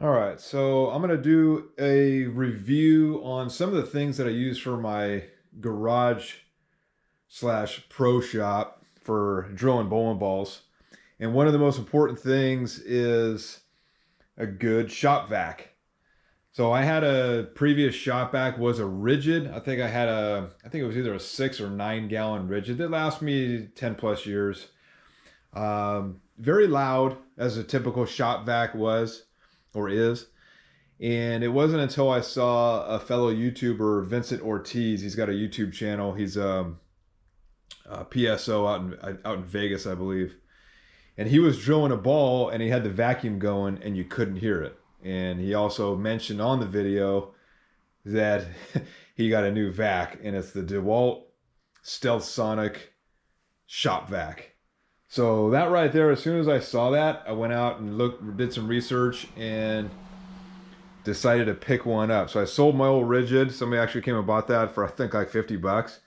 All right, so I'm gonna do a review on some of the things that I use for my garage slash pro shop for drilling bowling balls. And one of the most important things is a good shop vac. So I had a previous shop vac was a rigid. I think it was either a 6 or 9 gallon rigid that lasts me 10 plus years. Very loud as a typical shop vac was or is. And it wasn't until I saw a fellow YouTuber, Vincent Ortiz. He's got a YouTube channel. He's a PSO out in Vegas, I believe. And he was drilling a ball, and he had the vacuum going, and you couldn't hear it. And he also mentioned on the video that he got a new vac, and it's the DeWalt Stealthsonic shop vac. So that right there, as soon as I saw that, I went out and did some research, and decided to pick one up. So I sold my old rigid. Somebody actually came and bought that for I think like 50 bucks.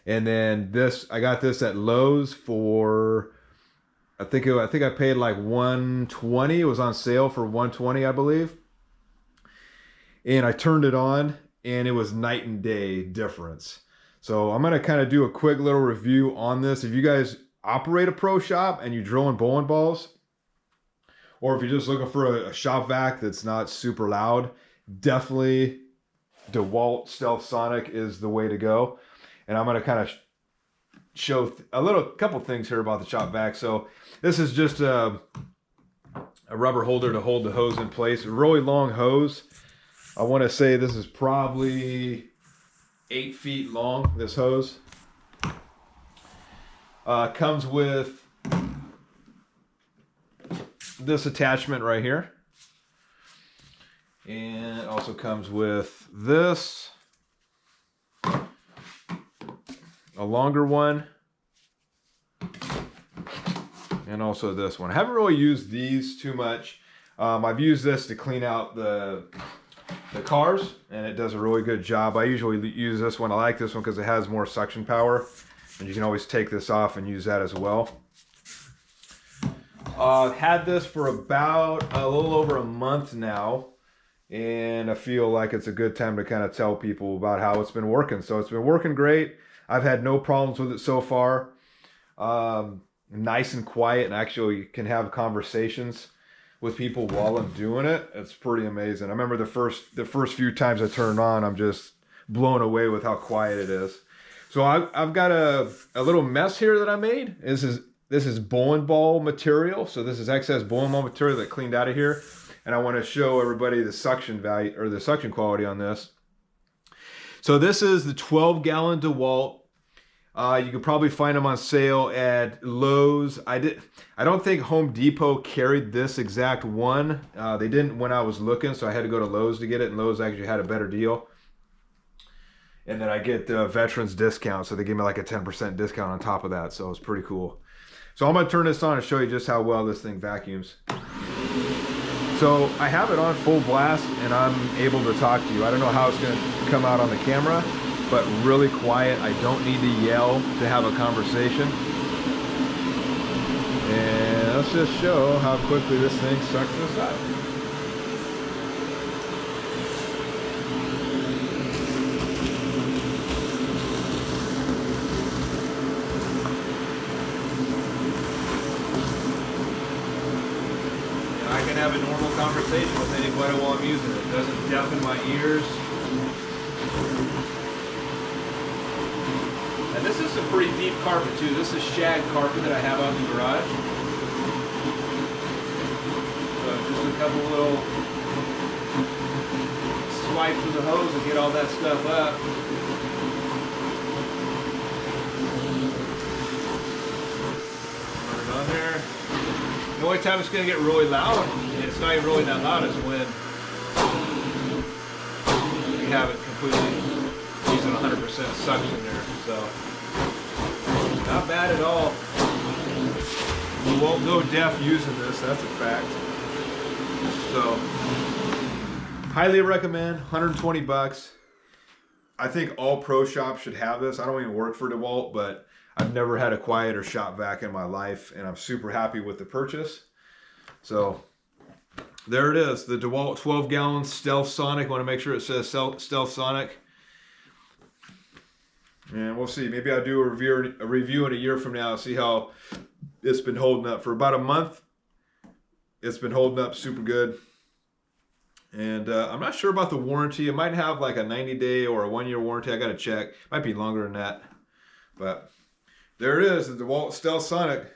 And then I got this at Lowe's for I think I paid like 120. It was on sale for 120, I believe. And I turned it on and it was night and day difference. So I'm going to kind of do a quick little review on this. If you guys operate a pro shop and you drill in bowling balls, or if you're just looking for a shop vac that's not super loud, definitely DeWalt Stealthsonic is the way to go. And I'm going to kind of show a couple things here about the shop vac. So this is just a rubber holder to hold the hose in place. A really long hose. I want to say this is probably 8 feet long, this hose. Comes with this attachment right here, and it also comes with this, a longer one, and also this one. I haven't really used these too much. I've used this to clean out the cars, and it does a really good job. I usually use this one. I like this one because it has more suction power, and you can always take this off and use that as well. I've had this for about a little over a month now, and I feel like it's a good time to kind of tell people about how it's been working. So it's been working great. I've had no problems with it so far. Nice and quiet, and actually can have conversations with people while I'm doing it. It's pretty amazing. I remember the first few times I turned on, I'm just blown away with how quiet it is. So I've got a little mess here that I made. This is bowling ball material. So this is excess bowling ball material that cleaned out of here. And I want to show everybody the suction value or the suction quality on this. So this is the 12-gallon DeWalt. You could probably find them on sale at Lowe's. I don't think Home Depot carried this exact one. They didn't when I was looking, so I had to go to Lowe's to get it, and Lowe's actually had a better deal. And then I get the veterans discount, so they gave me like a 10% discount on top of that, so it's pretty cool. So I'm gonna turn this on and show you just how well this thing vacuums. So I have it on full blast and I'm able to talk to you. I don't know how it's gonna come out on the camera, but really quiet. I don't need to yell to have a conversation. And let's just show how quickly this thing sucks this out. I can have a normal conversation with anybody while I'm using it. It doesn't deafen my ears. And this is some pretty deep carpet too. This is shag carpet that I have out in the garage. So just a couple little swipes with the hose and get all that stuff up. Put it on there. The only time it's going to get really loud, and it's not even really that loud, is when you have it completely using 100% suction there. So, not bad at all. You won't go deaf using this, that's a fact. So, highly recommend, 120 bucks. I think all pro shops should have this. I don't even work for DeWalt, but I've never had a quieter shop vac in my life, and I'm super happy with the purchase. So there it is, the DeWalt 12-gallon Stealthsonic. Want to make sure it says Stealthsonic. And we'll see. Maybe I'll do a review in a year from now, see how it's been holding up. For about a month, it's been holding up super good. And I'm not sure about the warranty. It might have like a 90-day or a 1-year warranty. I got to check. Might be longer than that. But there it is, the DeWalt Stealthsonic.